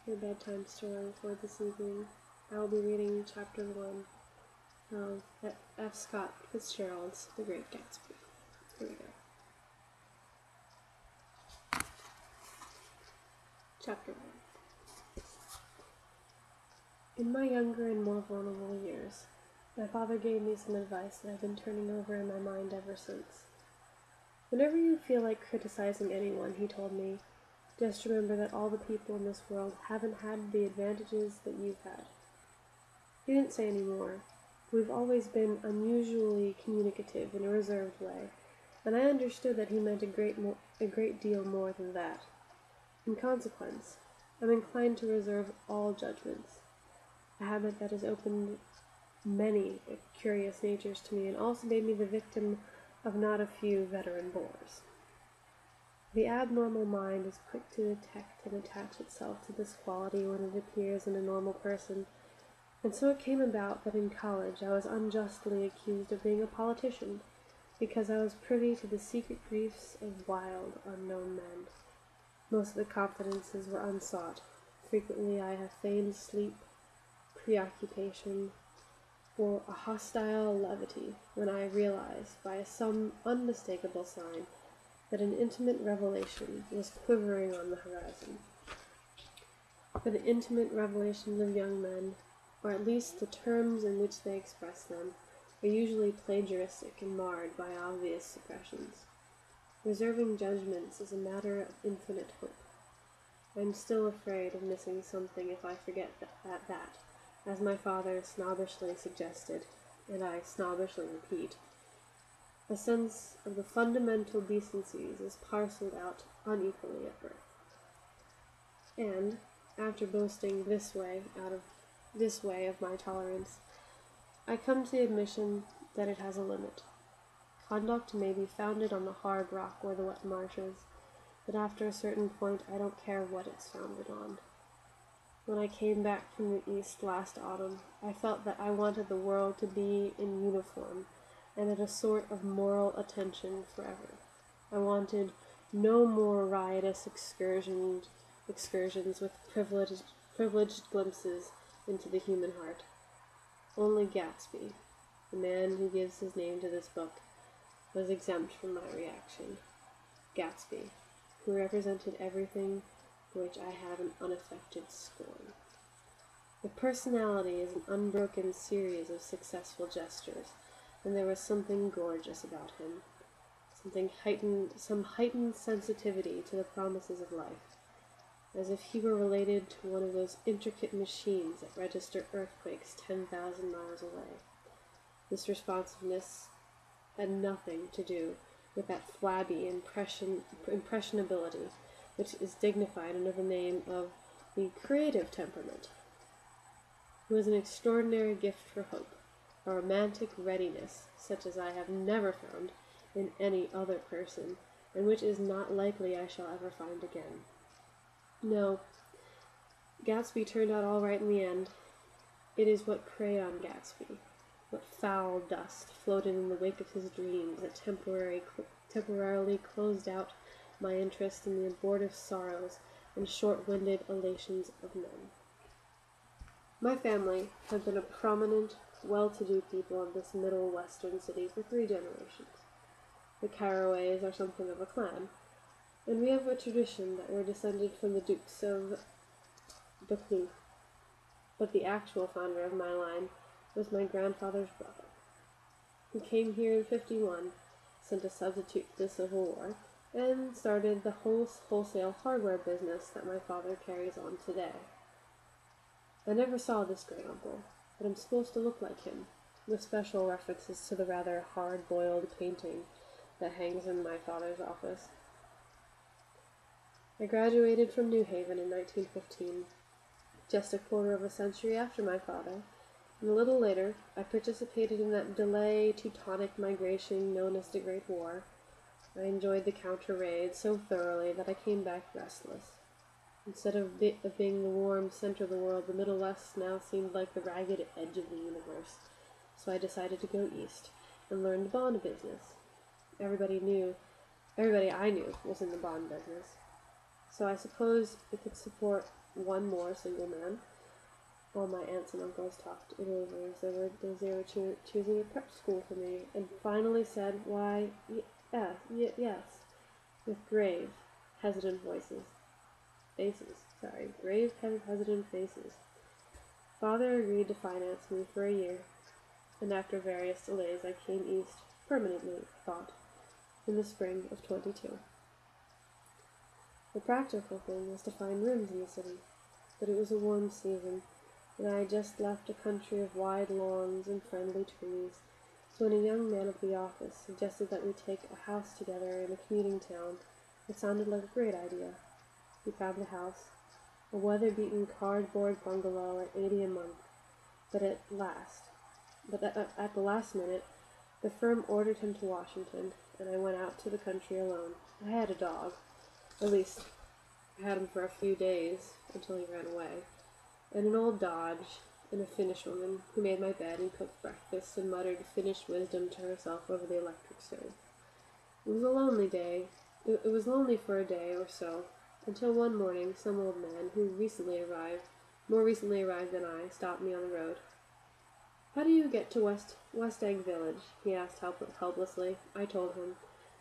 Your bedtime story for this evening. I will be reading chapter 1 of F. Scott Fitzgerald's The Great Gatsby. Here we go. Chapter 1. In my younger and more vulnerable years, my father gave me some advice that I've been turning over in my mind ever since. Whenever you feel like criticizing anyone, he told me, just remember that all the people in this world haven't had the advantages that you've had. He didn't say any more. We've always been unusually communicative in a reserved way, and I understood that he meant a great deal more than that. In consequence, I'm inclined to reserve all judgments, a habit that has opened many curious natures to me and also made me the victim of not a few veteran bores. The abnormal mind is quick to detect and attach itself to this quality when it appears in a normal person, and so it came about that in college I was unjustly accused of being a politician, because I was privy to the secret griefs of wild, unknown men. Most of the confidences were unsought. Frequently I have feigned sleep, preoccupation, or a hostile levity, when I realized, by some unmistakable sign, that an intimate revelation was quivering on the horizon. For the intimate revelations of young men, or at least the terms in which they express them, are usually plagiaristic and marred by obvious suppressions. Reserving judgments is a matter of infinite hope. I am still afraid of missing something if I forget that, as my father snobbishly suggested, and I snobbishly repeat, a sense of the fundamental decencies is parceled out unequally at birth. And, after boasting this way of my tolerance, I come to the admission that it has a limit. Conduct may be founded on the hard rock or the wet marshes, but after a certain point I don't care what it's founded on. When I came back from the East last autumn, I felt that I wanted the world to be in uniform and at a sort of moral attention forever. I wanted no more riotous excursions with privileged glimpses into the human heart. Only Gatsby, the man who gives his name to this book, was exempt from my reaction. Gatsby, who represented everything for which I had an unaffected scorn. The personality is an unbroken series of successful gestures, and there was something gorgeous about him, some heightened sensitivity to the promises of life, as if he were related to one of those intricate machines that register earthquakes 10,000 miles away. This responsiveness had nothing to do with that flabby impressionability which is dignified under the name of the creative temperament. It was an extraordinary gift for hope, a romantic readiness such as I have never found in any other person, and which is not likely I shall ever find again. No, Gatsby turned out all right in the end. It is what preyed on Gatsby, what foul dust floated in the wake of his dreams that temporarily closed out my interest in the abortive sorrows and short-winded elations of men. My family had been a prominent, well-to-do people of this middle western city for 3 generations. The Carraways are something of a clan, and we have a tradition that we're descended from the Dukes of Buccleuch, but the actual founder of my line was my grandfather's brother, who came here in '51, sent a substitute to the Civil War, and started the wholesale hardware business that my father carries on today. I never saw this great-uncle, but I'm supposed to look like him, with special references to the rather hard-boiled painting that hangs in my father's office. I graduated from New Haven in 1915, just a quarter of a century after my father, and a little later I participated in that Teutonic migration known as the Great War. I enjoyed the counter-raid so thoroughly that I came back restless. Instead of being the warm center of the world, the Middle West now seemed like the ragged edge of the universe, so I decided to go east and learn the bond business. Everybody I knew was in the bond business, so I suppose it could support one more single man. All my aunts and uncles talked it over as they were choosing a prep school for me, and finally said, "Why, yes," with hesitant grave, hesitant faces. Father agreed to finance me for a year, and after various delays I came east, permanently, thought, in the spring of 22. The practical thing was to find rooms in the city, but it was a warm season, and I had just left a country of wide lawns and friendly trees, so when a young man at the office suggested that we take a house together in a commuting town, it sounded like a great idea. We found a house, a weather-beaten cardboard bungalow at $80 a month, but at the last minute, the firm ordered him to Washington, and I went out to the country alone. I had a dog. At least, I had him for a few days, until he ran away, and an old Dodge, and a Finnish woman, who made my bed and cooked breakfast and muttered Finnish wisdom to herself over the electric stove. It was a lonely day. It was lonely for a day or so, until one morning some old man, who more recently arrived than I, stopped me on the road. "How do you get to West Egg Village?" he asked helplessly. I told him,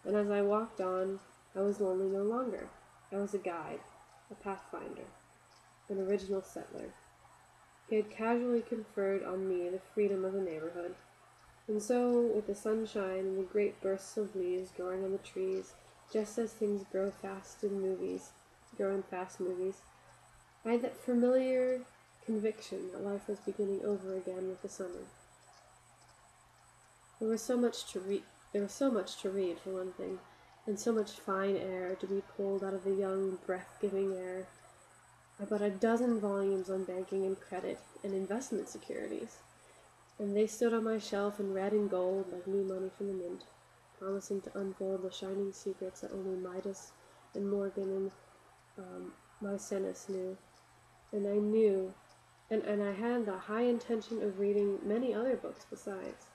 and as I walked on, I was lonely no longer. I was a guide, a pathfinder, an original settler. He had casually conferred on me the freedom of the neighborhood. And so, with the sunshine and the great bursts of leaves growing on the trees, just as things grow in fast movies, I had that familiar conviction that life was beginning over again with the summer. There was so much to read, for one thing, and so much fine air to be pulled out of the young, breath-giving air. I bought a dozen volumes on banking and credit and investment securities, and they stood on my shelf in red and gold like new money from the mint, promising to unfold the shining secrets that only Midas and Morgan and Maecenas knew. And I knew, and I had the high intention of reading many other books besides.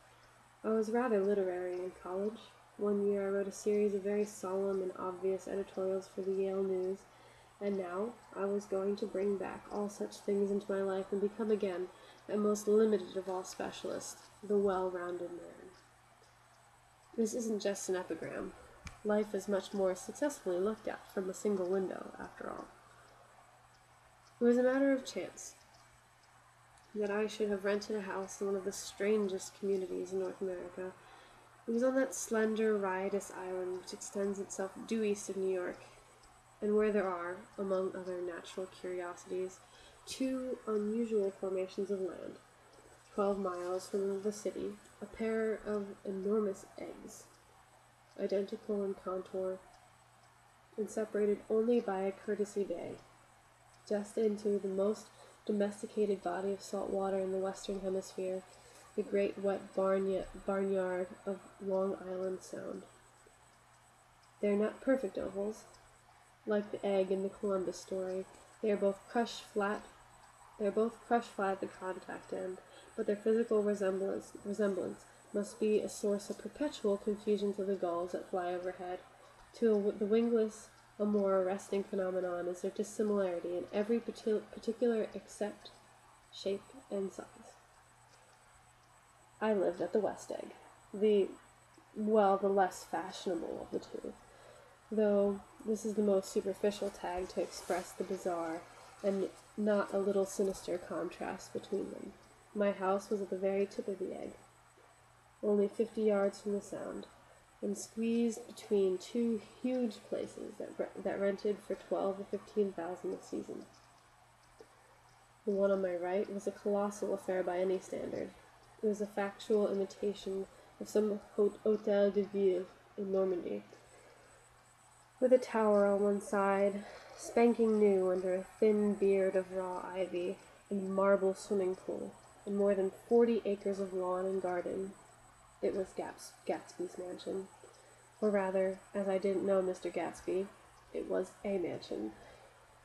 I was rather literary in college. One year I wrote a series of very solemn and obvious editorials for the Yale News, and now I was going to bring back all such things into my life and become again that most limited of all specialists, the well-rounded man. This isn't just an epigram. Life is much more successfully looked at from a single window, after all. It was a matter of chance that I should have rented a house in one of the strangest communities in North America. It was on that slender, riotous island which extends itself due east of New York, and where there are, among other natural curiosities, two unusual formations of land, 12 miles from the city, a pair of enormous eggs, identical in contour, and separated only by a courtesy bay, just into the most domesticated body of salt water in the Western Hemisphere, the great wet barnyard of Long Island Sound. They are not perfect ovals. Like the egg in the Columbus story, they are both crushed flat at the contact end, but their physical resemblance must be a source of perpetual confusion to the gulls that fly overhead. To the wingless, a more arresting phenomenon is their dissimilarity in every particular except shape and size. I lived at the West Egg, the less fashionable of the two, though this is the most superficial tag to express the bizarre and not a little sinister contrast between them. My house was at the very tip of the egg, only 50 yards from the Sound, and squeezed between two huge places that rented for $12,000 to $15,000 a season. The one on my right was a colossal affair by any standard. It was a factual imitation of some Hôtel de Ville in Normandy, with a tower on one side, spanking new under a thin beard of raw ivy, and a marble swimming pool, and more than 40 acres of lawn and garden. It was Gatsby's mansion. Or rather, as I didn't know Mr. Gatsby, it was a mansion,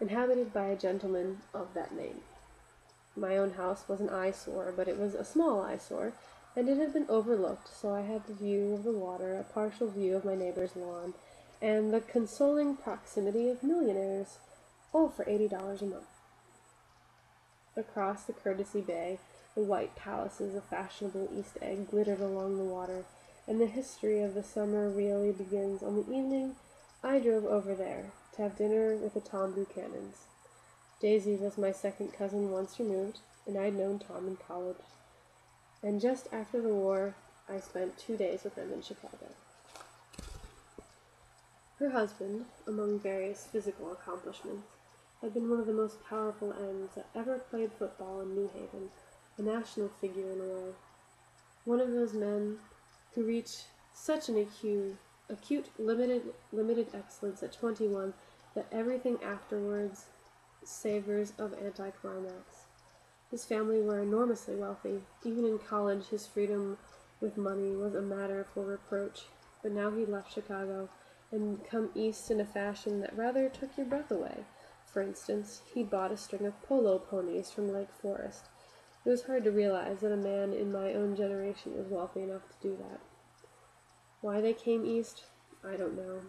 inhabited by a gentleman of that name. My own house was an eyesore, but it was a small eyesore, and it had been overlooked, so I had the view of the water, a partial view of my neighbor's lawn, and the consoling proximity of millionaires, all for $80 a month. Across the Courtesy Bay, the white palaces of fashionable East Egg glittered along the water, and the history of the summer really begins on the evening I drove over there to have dinner with the Tom Buchanans. Daisy was my second cousin once removed, and I'd known Tom in college. And just after the war, I spent 2 days with them in Chicago. Her husband, among various physical accomplishments, had been one of the most powerful ends that ever played football in New Haven, a national figure in a way. One of those men who reach such an acute limited excellence at 21 that everything afterwards savors of anticlimax. His family were enormously wealthy. Even in college, his freedom with money was a matter for reproach. But now he left Chicago and come east in a fashion that rather took your breath away. For instance, he'd bought a string of polo ponies from Lake Forest. It was hard to realize that a man in my own generation was wealthy enough to do that. Why they came east, I don't know.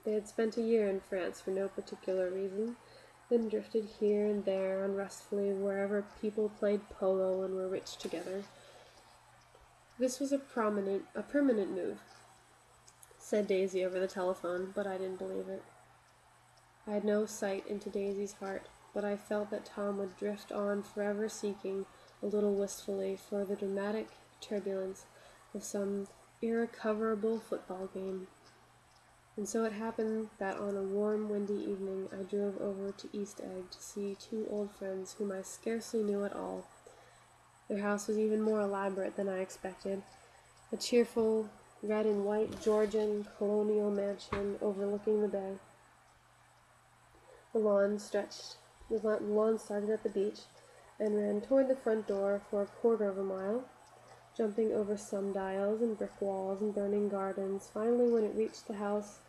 They had spent a year in France for no particular reason, then drifted here and there unrestfully wherever people played polo and were rich together. This was a permanent move, said Daisy over the telephone, but I didn't believe it. I had no sight into Daisy's heart, but I felt that Tom would drift on forever seeking, a little wistfully, for the dramatic turbulence of some irrecoverable football game. And so it happened that on a warm, windy evening I drove over to East Egg to see 2 old friends whom I scarcely knew at all. Their house was even more elaborate than I expected, a cheerful red and white Georgian colonial mansion overlooking the bay. The lawn started at the beach and ran toward the front door for a quarter of a mile, jumping over sundials and brick walls and burning gardens. Finally, when it reached the house,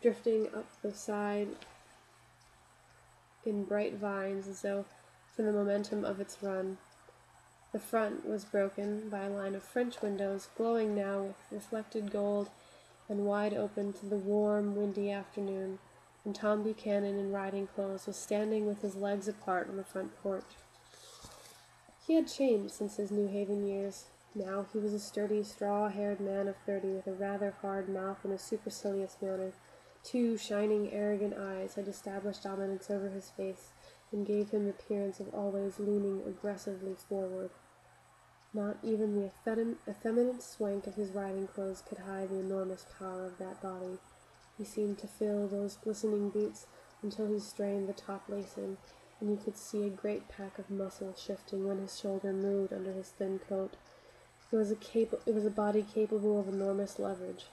drifting up the side in bright vines as though for the momentum of its run. The front was broken by a line of French windows, glowing now with reflected gold and wide open to the warm, windy afternoon, and Tom Buchanan in riding clothes was standing with his legs apart on the front porch. He had changed since his New Haven years. Now he was a sturdy, straw-haired man of 30 with a rather hard mouth and a supercilious manner. 2 shining, arrogant eyes had established dominance over his face and gave him the appearance of always leaning aggressively forward. Not even the effeminate swank of his riding clothes could hide the enormous power of that body. He seemed to fill those glistening boots until he strained the top lace in, and you could see a great pack of muscles shifting when his shoulder moved under his thin coat. It was a body capable of enormous leverage,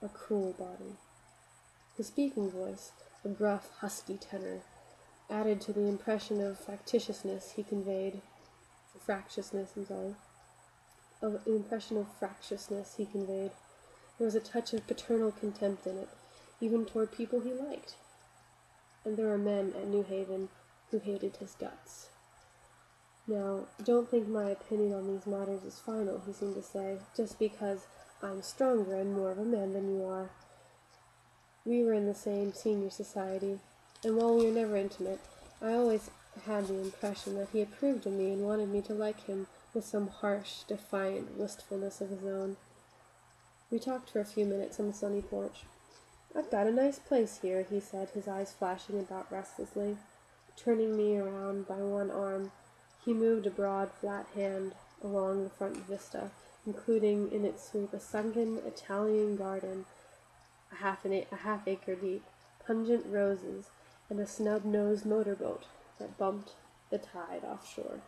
a cruel body. His speaking voice, a gruff, husky tenor, added to the impression of fractiousness he conveyed. There was a touch of paternal contempt in it, even toward people he liked. And there were men at New Haven who hated his guts. Now, don't think my opinion on these matters is final, he seemed to say, just because I'm stronger and more of a man than you are. We were in the same senior society, and while we were never intimate, I always had the impression that he approved of me and wanted me to like him with some harsh, defiant wistfulness of his own. We talked for a few minutes on the sunny porch. "I've got a nice place here," he said, his eyes flashing about restlessly. Turning me around by one arm, he moved a broad, flat hand along the front vista, including in its sweep a sunken Italian garden, a half-acre deep, pungent roses, and a snub-nosed motorboat that bumped the tide offshore.